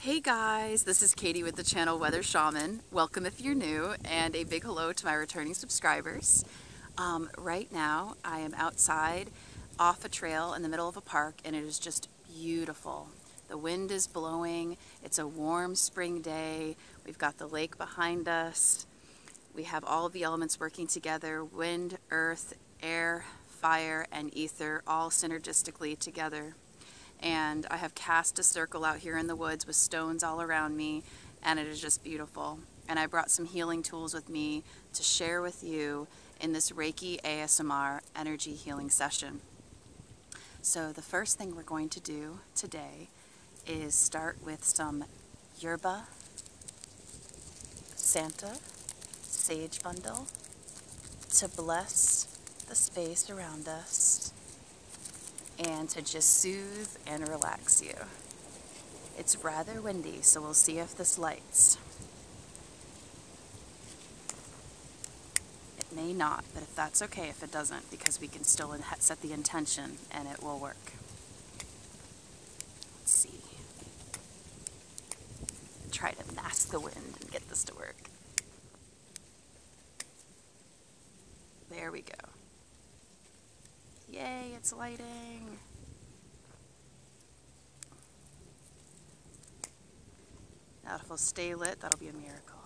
Hey guys, this is Katie with the channel Weather Shaman. Welcome if you're new, and a big hello to my returning subscribers. Right now I am outside off a trail in the middle of a park, and it is just beautiful. The wind is blowing, it's a warm spring day, we've got the lake behind us, we have all of the elements working together, wind, earth, air, fire, and ether all synergistically together. And I have cast a circle out here in the woods with stones all around me, and it is just beautiful. And I brought some healing tools with me to share with you in this Reiki ASMR energy healing session. So the first thing we're going to do today is start with some yerba, Santa, sage bundle to bless the space around us and to just soothe and relax you. It's rather windy, so we'll see if this lights. It may not, but if that's okay if it doesn't, because we can still set the intention and it will work. Let's see. Try to mask the wind and get this to work. There we go. Yay, it's lighting. Now if it'll stay lit, that'll be a miracle.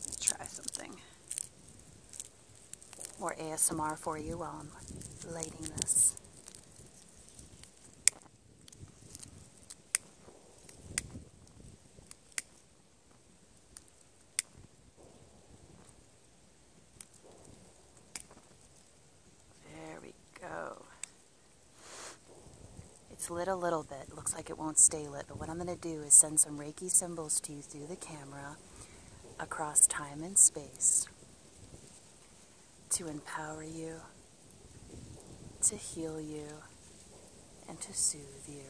Let's try something more ASMR for you while I'm lighting this. It's lit a little bit. Looks like it won't stay lit, but what I'm going to do is send some Reiki symbols to you through the camera across time and space to empower you, to heal you, and to soothe you.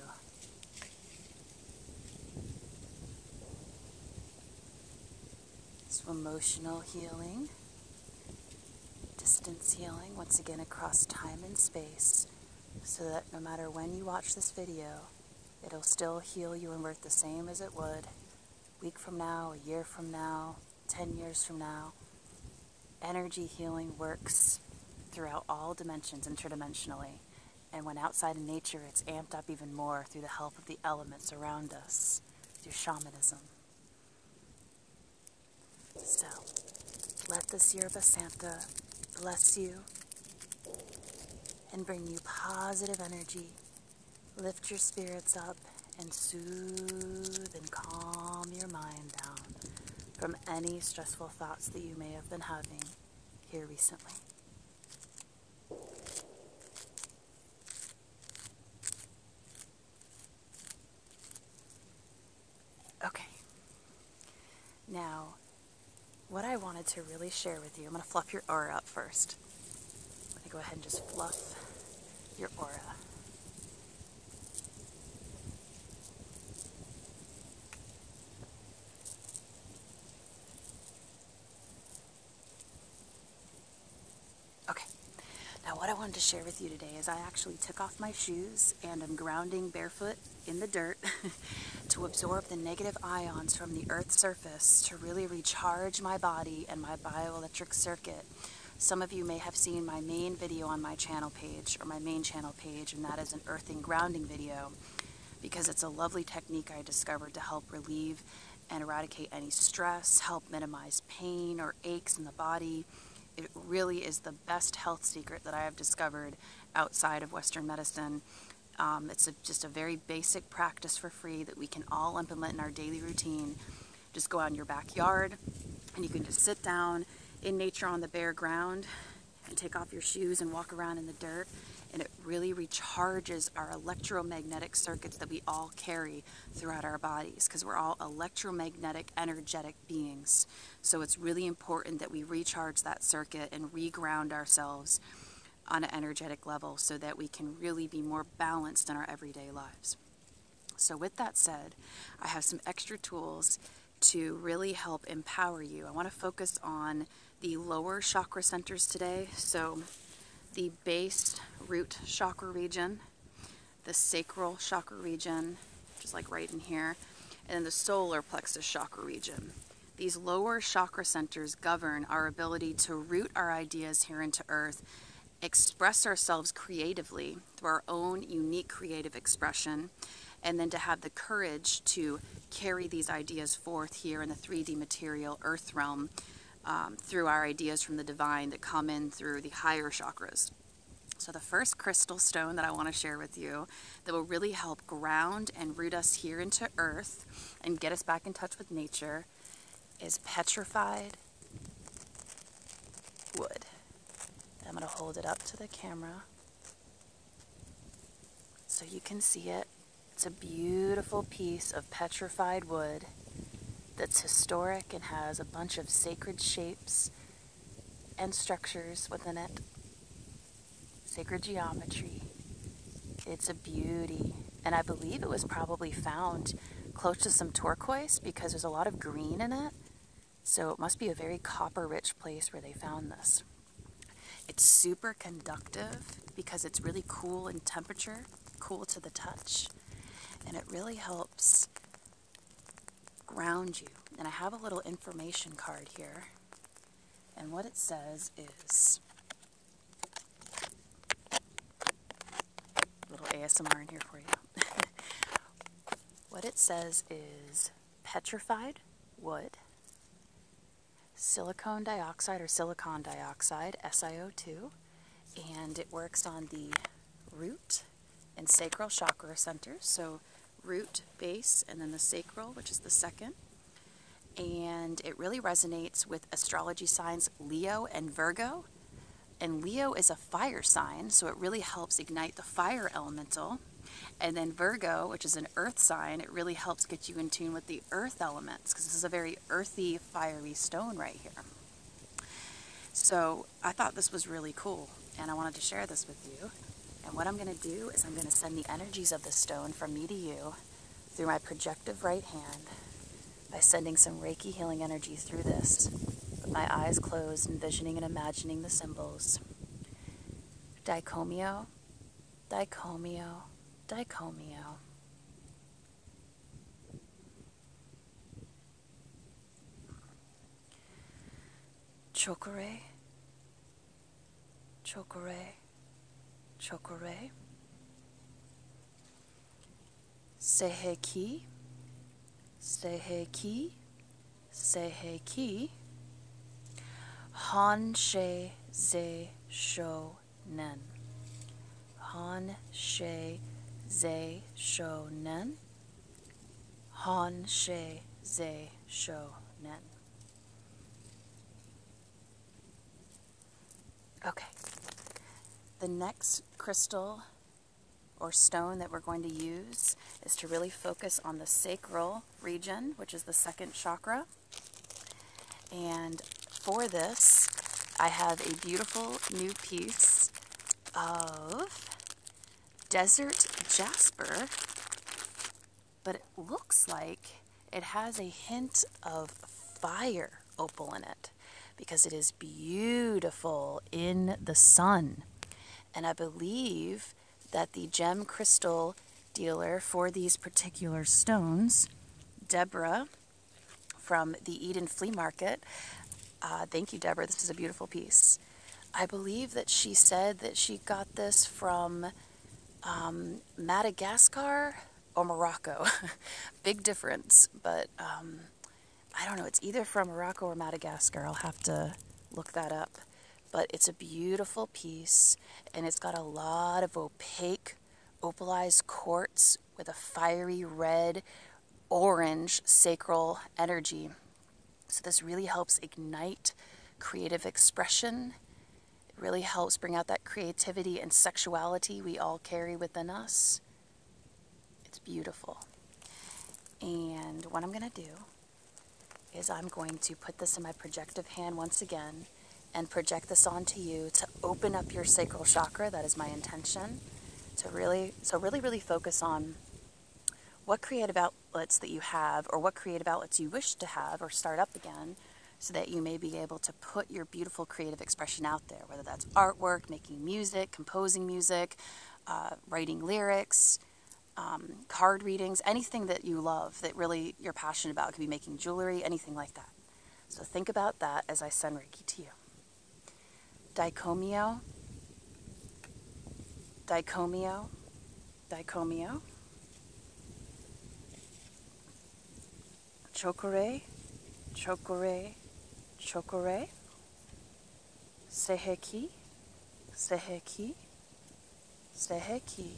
So emotional healing, distance healing, once again across time and space, so that no matter when you watch this video, it'll still heal you and work the same as it would a week from now, a year from now, 10 years from now. Energy healing works throughout all dimensions interdimensionally, and when outside in nature, it's amped up even more through the help of the elements around us, through shamanism. So, let this yerba Santa bless you and bring you positive energy, lift your spirits up, and soothe and calm your mind down from any stressful thoughts that you may have been having here recently. Okay. Now, what I wanted to really share with you, I'm going to fluff your aura up first. I'm going to go ahead and just fluff your aura. Okay, now what I wanted to share with you today is I actually took off my shoes and I'm grounding barefoot in the dirt to absorb the negative ions from the Earth's surface to really recharge my body and my bioelectric circuit. Some of you may have seen my main video on my channel page, or my main channel page, and that is an earthing grounding video, because it's a lovely technique I discovered to help relieve and eradicate any stress, help minimize pain or aches in the body. It really is the best health secret that I have discovered outside of Western medicine. It's just a very basic practice for free that we can all implement in our daily routine. Just go out in your backyard and you can just sit down in nature on the bare ground and take off your shoes and walk around in the dirt, and it really recharges our electromagnetic circuits that we all carry throughout our bodies, because we're all electromagnetic, energetic beings. So it's really important that we recharge that circuit and reground ourselves on an energetic level so that we can really be more balanced in our everyday lives. So with that said, I have some extra tools to really help empower you. I want to focus on the lower chakra centers today. So the base root chakra region, the sacral chakra region, which is like right in here, and then the solar plexus chakra region. These lower chakra centers govern our ability to root our ideas here into earth, express ourselves creatively through our own unique creative expression, and then to have the courage to carry these ideas forth here in the 3D material earth realm through our ideas from the divine that come in through the higher chakras. So the first crystal stone that I want to share with you that will really help ground and root us here into earth and get us back in touch with nature is petrified wood. I'm going to hold it up to the camera so you can see it. It's a beautiful piece of petrified wood that's historic and has a bunch of sacred shapes and structures within it. Sacred geometry. It's a beauty. And I believe it was probably found close to some turquoise because there's a lot of green in it. So it must be a very copper-rich place where they found this. It's super conductive because it's really cool in temperature, cool to the touch, and it really helps ground you. And I have a little information card here, and what it says is, a little ASMR in here for you. What it says is petrified wood, silicon dioxide or silicon dioxide, SiO2, and it works on the root and sacral chakra centers, so root, base, and then the sacral, which is the second. And it really resonates with astrology signs Leo and Virgo. And Leo is a fire sign, so it really helps ignite the fire elemental. And then Virgo, which is an earth sign, it really helps get you in tune with the earth elements, because this is a very earthy, fiery stone right here. So I thought this was really cool, and I wanted to share this with you. And what I'm going to do is I'm going to send the energies of the stone from me to you through my projective right hand by sending some Reiki healing energy through this, with my eyes closed, envisioning and imagining the symbols. Dicomio, dicomio, dicomio. Chakra, chakra, chakra. Seheki, seheki, seheki. Han she ze sho nen. Han she ze sho nen. Han she ze sho nen. Okay. The next crystal or stone that we're going to use is to really focus on the sacral region, which is the second chakra. And for this, I have a beautiful new piece of desert jasper, but it looks like it has a hint of fire opal in it because it is beautiful in the sun. And I believe that the gem crystal dealer for these particular stones, Deborah from the Eden Flea Market, thank you, Deborah, this is a beautiful piece. I believe that she said that she got this from Madagascar or Morocco. Big difference, but I don't know, it's either from Morocco or Madagascar. I'll have to look that up. But it's a beautiful piece, and it's got a lot of opaque, opalized quartz with a fiery red, orange sacral energy. So this really helps ignite creative expression. It really helps bring out that creativity and sexuality we all carry within us. It's beautiful. And what I'm going to do is I'm going to put this in my projective hand once again and project this onto you to open up your sacral chakra. That is my intention. So really focus on what creative outlets that you have, or what creative outlets you wish to have or start up again, so that you may be able to put your beautiful creative expression out there, whether that's artwork, making music, composing music, writing lyrics, card readings, anything that you love, that really you're passionate about. It could be making jewelry, anything like that. So think about that as I send Reiki to you. Daikomyo, Daikomyo, Daikomyo. Chokore, Chokore, Chokore. Seheki, Seheki, Seheki.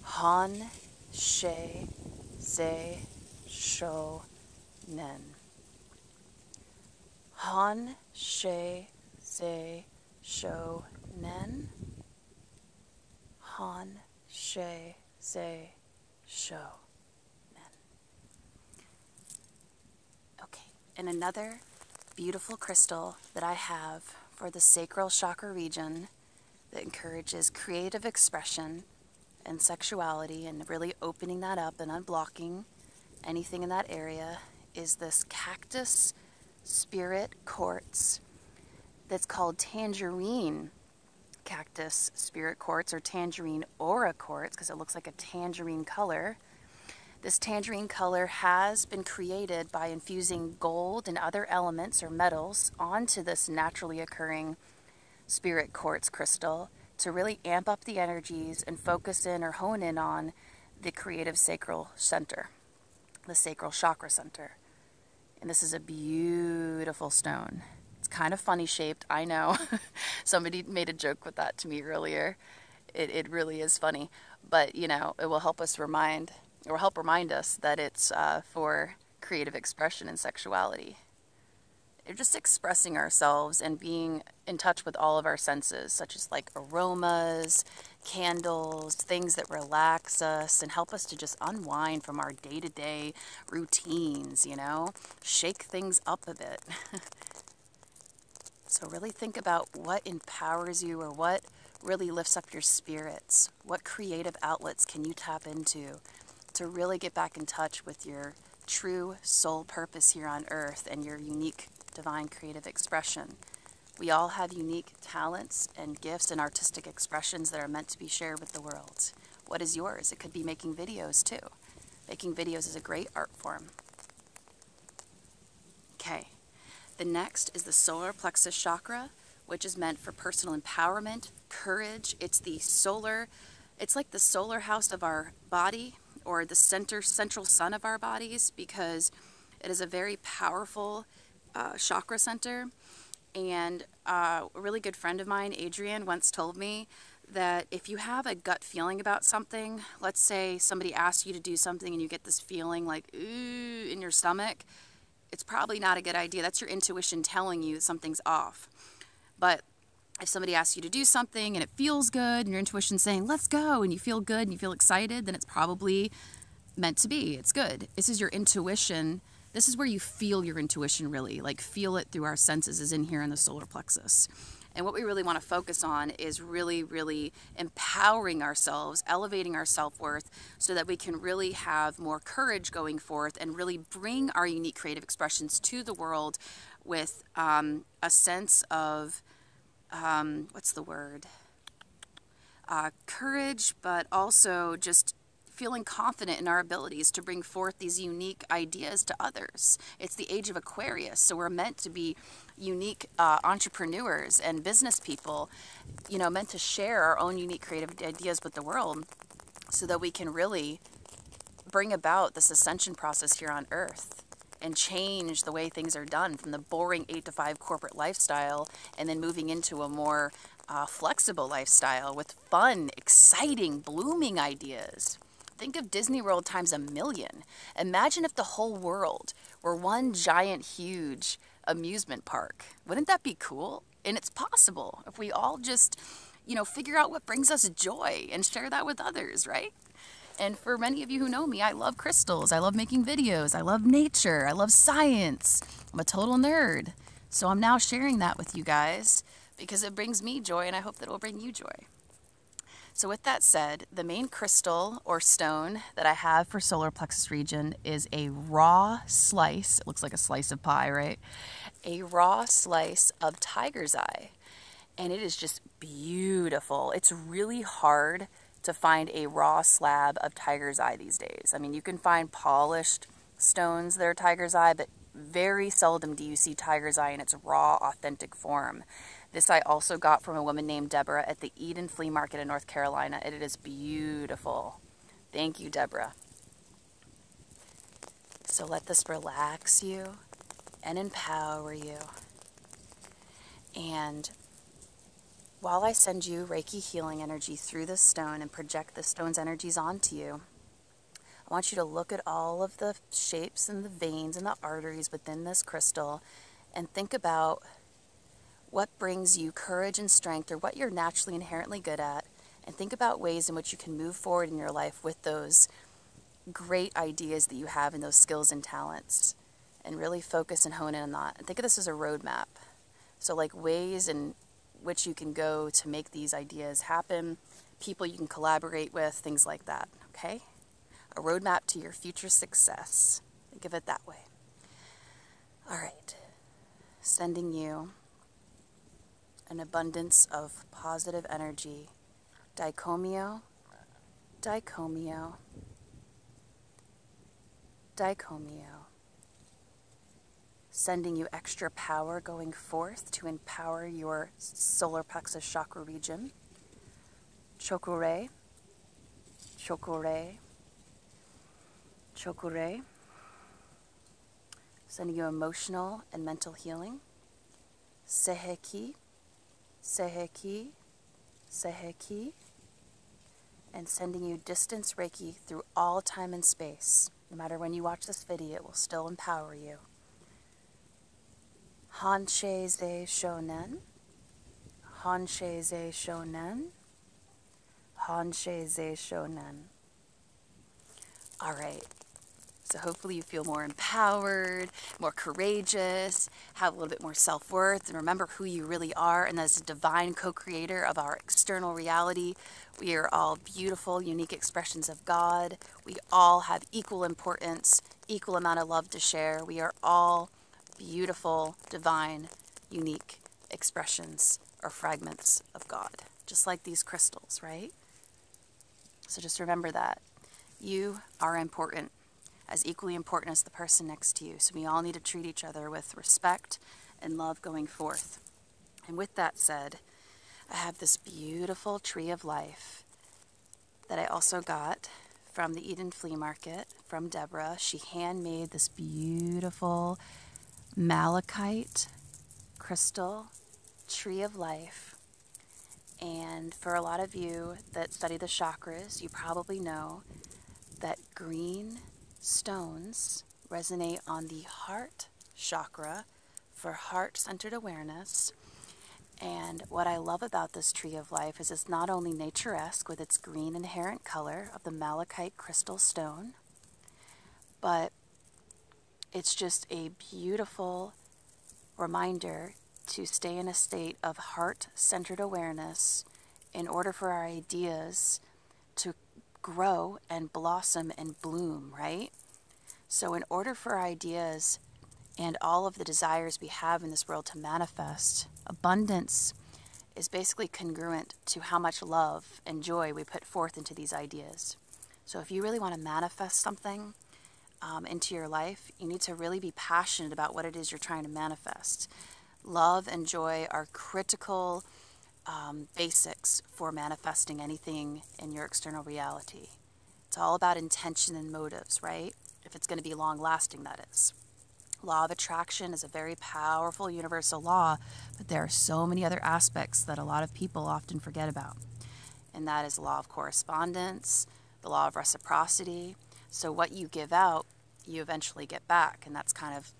Han, She, Ze, Sho, Nen. Han, She, Ze, Sho, Nen. Han, She, Ze, Sho, Nen. Okay, and another beautiful crystal that I have for the sacral chakra region that encourages creative expression and sexuality and really opening that up and unblocking anything in that area is this cactus spirit quartz that's called tangerine cactus spirit quartz, or tangerine aura quartz, because it looks like a tangerine color. This tangerine color has been created by infusing gold and other elements or metals onto this naturally occurring spirit quartz crystal to really amp up the energies and focus in or hone in on the creative sacral center, the sacral chakra center. And this is a beautiful stone. It's kind of funny shaped, I know. Somebody made a joke with that to me earlier. It really is funny, but you know, it will help us remind us that it's for creative expression and sexuality. Just expressing ourselves and being in touch with all of our senses, such as like aromas, candles, things that relax us and help us to just unwind from our day-to-day routines, you know, shake things up a bit. So really think about what empowers you or what really lifts up your spirits. What creative outlets can you tap into to really get back in touch with your true soul purpose here on earth and your unique divine creative expression. We all have unique talents and gifts and artistic expressions that are meant to be shared with the world. What is yours? It could be making videos too. Making videos is a great art form. Okay, the next is the solar plexus chakra, which is meant for personal empowerment, courage. It's like the solar house of our body, or the central sun of our bodies, because it is a very powerful chakra center. And a really good friend of mine, Adrienne, once told me that if you have a gut feeling about something, let's say somebody asks you to do something and you get this feeling like, ooh, in your stomach, it's probably not a good idea. That's your intuition telling you something's off. But if somebody asks you to do something and it feels good and your intuition's saying, let's go, and you feel good and you feel excited, then it's probably meant to be. It's good. This is your intuition. This is where you feel your intuition, really, like feel it through our senses, is in here in the solar plexus. And what we really want to focus on is really, really empowering ourselves, elevating our self-worth so that we can really have more courage going forth and really bring our unique creative expressions to the world with a sense of, what's the word? Courage, but also just feeling confident in our abilities to bring forth these unique ideas to others. It's the age of Aquarius, so we're meant to be unique entrepreneurs and business people, you know, meant to share our own unique creative ideas with the world so that we can really bring about this ascension process here on Earth and change the way things are done from the boring 8-to-5 corporate lifestyle and then moving into a more flexible lifestyle with fun, exciting, blooming ideas. Think of Disney World times 1,000,000. Imagine if the whole world were one giant, huge amusement park. Wouldn't that be cool? And it's possible if we all just, you know, figure out what brings us joy and share that with others, right? And for many of you who know me, I love crystals. I love making videos. I love nature. I love science. I'm a total nerd. So I'm now sharing that with you guys because it brings me joy, and I hope that it will bring you joy. So with that said, the main crystal or stone that I have for solar plexus region is a raw slice. It looks like a slice of pie, right? A raw slice of tiger's eye. And it is just beautiful. It's really hard to find a raw slab of tiger's eye these days. I mean, you can find polished stones that are tiger's eye, but very seldom do you see tiger's eye in its raw, authentic form. This I also got from a woman named Deborah at the Eden Flea Market in North Carolina, and it is beautiful. Thank you, Deborah. So let this relax you and empower you. And while I send you Reiki healing energy through this stone and project the stone's energies onto you, I want you to look at all of the shapes and the veins and the arteries within this crystal and think about what brings you courage and strength, or what you're naturally inherently good at, and think about ways in which you can move forward in your life with those great ideas that you have and those skills and talents, and really focus and hone in on that. And think of this as a roadmap. So like ways in which you can go to make these ideas happen, people you can collaborate with, things like that, okay? A roadmap to your future success. Think of it that way. All right. Sending you an abundance of positive energy. Dicomio, dicomio, dicomio. Sending you extra power going forth to empower your solar plexus chakra region. Chokure, chokure, chokure. Sending you emotional and mental healing. Seheki, seheki, seheki. And sending you distance Reiki through all time and space. No matter when you watch this video, it will still empower you. Hanshe ze shonen, hanshe ze shonen, hanshe ze shonen. All right. So hopefully you feel more empowered, more courageous, have a little bit more self-worth, and remember who you really are. And as a divine co-creator of our external reality, we are all beautiful, unique expressions of God. We all have equal importance, equal amount of love to share. We are all beautiful, divine, unique expressions or fragments of God, just like these crystals, right? So just remember that. You are important, as equally important as the person next to you. So we all need to treat each other with respect and love going forth. And with that said, I have this beautiful tree of life that I also got from the Eden Flea Market from Deborah. She handmade this beautiful malachite crystal tree of life. And for a lot of you that study the chakras, you probably know that green stones resonate on the heart chakra for heart-centered awareness. And what I love about this tree of life is it's not only nature-esque with its green inherent color of the malachite crystal stone, but it's just a beautiful reminder to stay in a state of heart-centered awareness in order for our ideas to grow and blossom and bloom, right? So in order for our ideas and all of the desires we have in this world to manifest, abundance is basically congruent to how much love and joy we put forth into these ideas. So if you really want to manifest something into your life, you need to really be passionate about what it is you're trying to manifest. Love and joy are critical basics for manifesting anything in your external reality. It's all about intention and motives, right? If it's going to be long-lasting, that is. Law of attraction is a very powerful universal law, but there are so many other aspects that a lot of people often forget about. And that is the law of correspondence, the law of reciprocity. So what you give out, you eventually get back. And that's kind of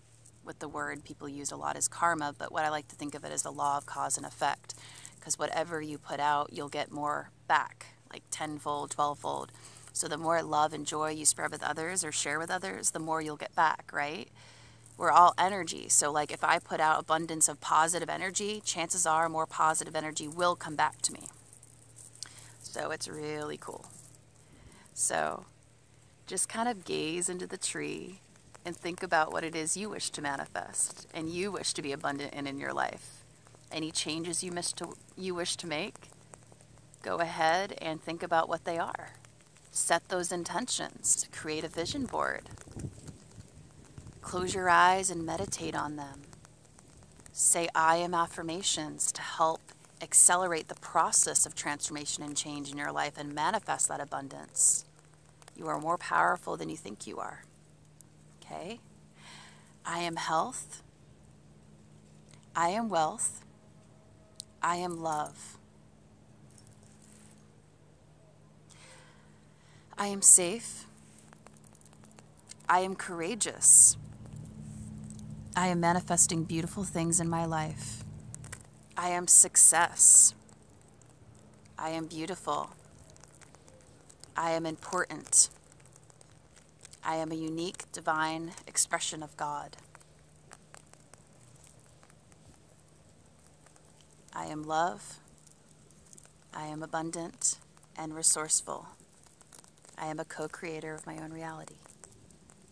what the word people use a lot is karma, but what I like to think of it as the law of cause and effect. Because whatever you put out, you'll get more back, like tenfold, 12-fold. So the more love and joy you spread with others or share with others, the more you'll get back, right? We're all energy. So like if I put out abundance of positive energy, chances are more positive energy will come back to me. So it's really cool. So just kind of gaze into the tree and think about what it is you wish to manifest and you wish to be abundant in your life. Any changes you wish to make, go ahead and think about what they are. Set those intentions. Create a vision board. Close your eyes and meditate on them. Say I am affirmations to help accelerate the process of transformation and change in your life and manifest that abundance. You are more powerful than you think you are. Okay? I am health. I am wealth. I am love. I am safe. I am courageous. I am manifesting beautiful things in my life. I am success. I am beautiful. I am important. I am a unique divine expression of God. I am love. I am abundant and resourceful. I am a co-creator of my own reality.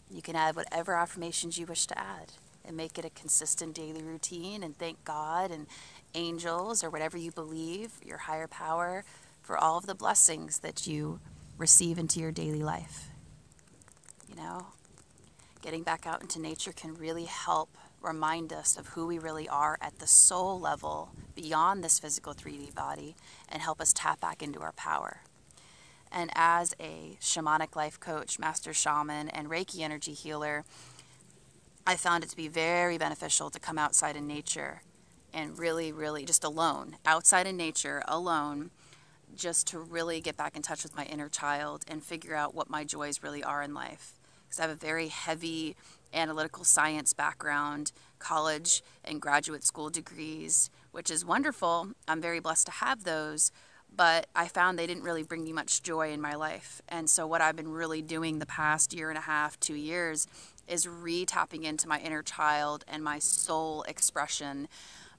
You can add whatever affirmations you wish to add and make it a consistent daily routine and thank God and angels or whatever you believe, your higher power, for all of the blessings that you receive into your daily life. You know, getting back out into nature can really help remind us of who we really are at the soul level beyond this physical 3D body and help us tap back into our power. And as a shamanic life coach, master shaman, and Reiki energy healer, I found it to be very beneficial to come outside in nature and really just alone, outside in nature, alone, just to really get back in touch with my inner child and figure out what my joys really are in life. Because I have a very heavy analytical science background, college and graduate school degrees, which is wonderful. I'm very blessed to have those, but I found they didn't really bring me much joy in my life. And so what I've been really doing the past year and a half, 2 years, is re-tapping into my inner child and my soul expression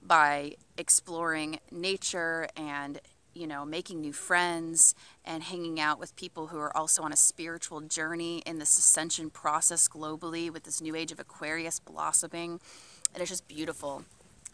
by exploring nature and, you know, making new friends and hanging out with people who are also on a spiritual journey in this ascension process globally with this new age of Aquarius blossoming. And it's just beautiful.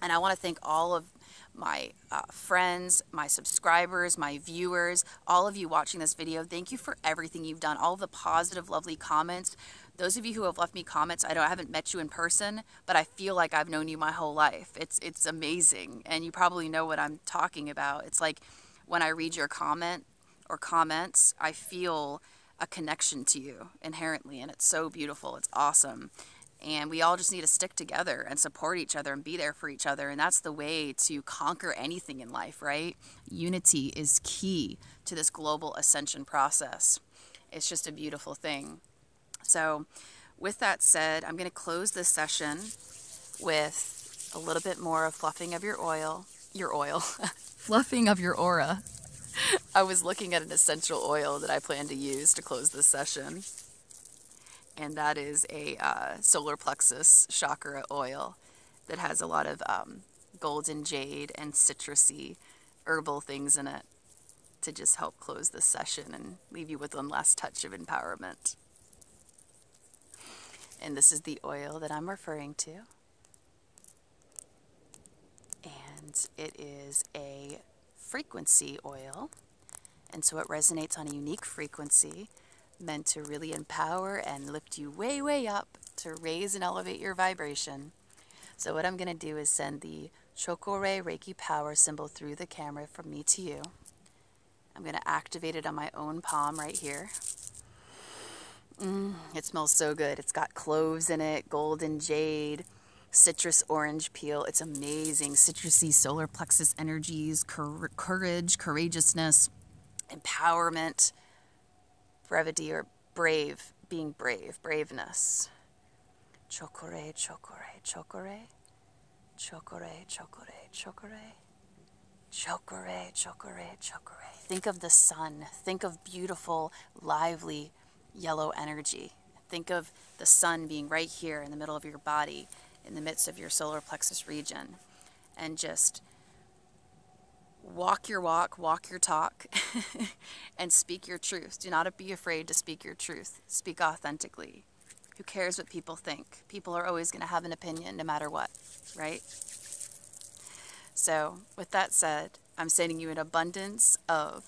And I want to thank all of my friends, my subscribers, my viewers, all of you watching this video. Thank you for everything you've done, all of the positive, lovely comments. Those of you who have left me comments, I haven't met you in person, but I feel like I've known you my whole life. It's amazing, and you probably know what I'm talking about. It's like when I read your comment or comments, I feel a connection to you inherently, and it's so beautiful. It's awesome. And we all just need to stick together and support each other and be there for each other. And that's the way to conquer anything in life, right? Unity is key to this global ascension process. It's just a beautiful thing. So with that said, I'm going to close this session with a little bit more of fluffing of your oil, fluffing of your aura. I was looking at an essential oil that I plan to use to close this session. And that is a solar plexus chakra oil that has a lot of golden jade and citrusy herbal things in it to just help close this session and leave you with one last touch of empowerment. And this is the oil that I'm referring to. And it is a frequency oil. And so it resonates on a unique frequency meant to really empower and lift you way, way up to raise and elevate your vibration. So what I'm going to do is send the Chakra Reiki power symbol through the camera from me to you. I'm going to activate it on my own palm right here. It smells so good. It's got cloves in it, golden jade, citrus orange peel. It's amazing. Citrusy solar plexus energies, courage, courageousness, empowerment, brevity, or brave, being brave, braveness. Chakra, chakra, chakra, chakra, chakra, chakra, chakra, chakra, chakra. Think of the sun. Think of beautiful, lively, yellow energy. Think of the sun being right here in the middle of your body, in the midst of your solar plexus region, and just walk your walk, walk your talk, and speak your truth. Do not be afraid to speak your truth. Speak authentically. Who cares what people think? People are always going to have an opinion no matter what, right? So with that said, I'm sending you an abundance of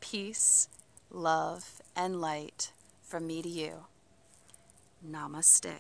peace, love, and light from me to you. Namaste.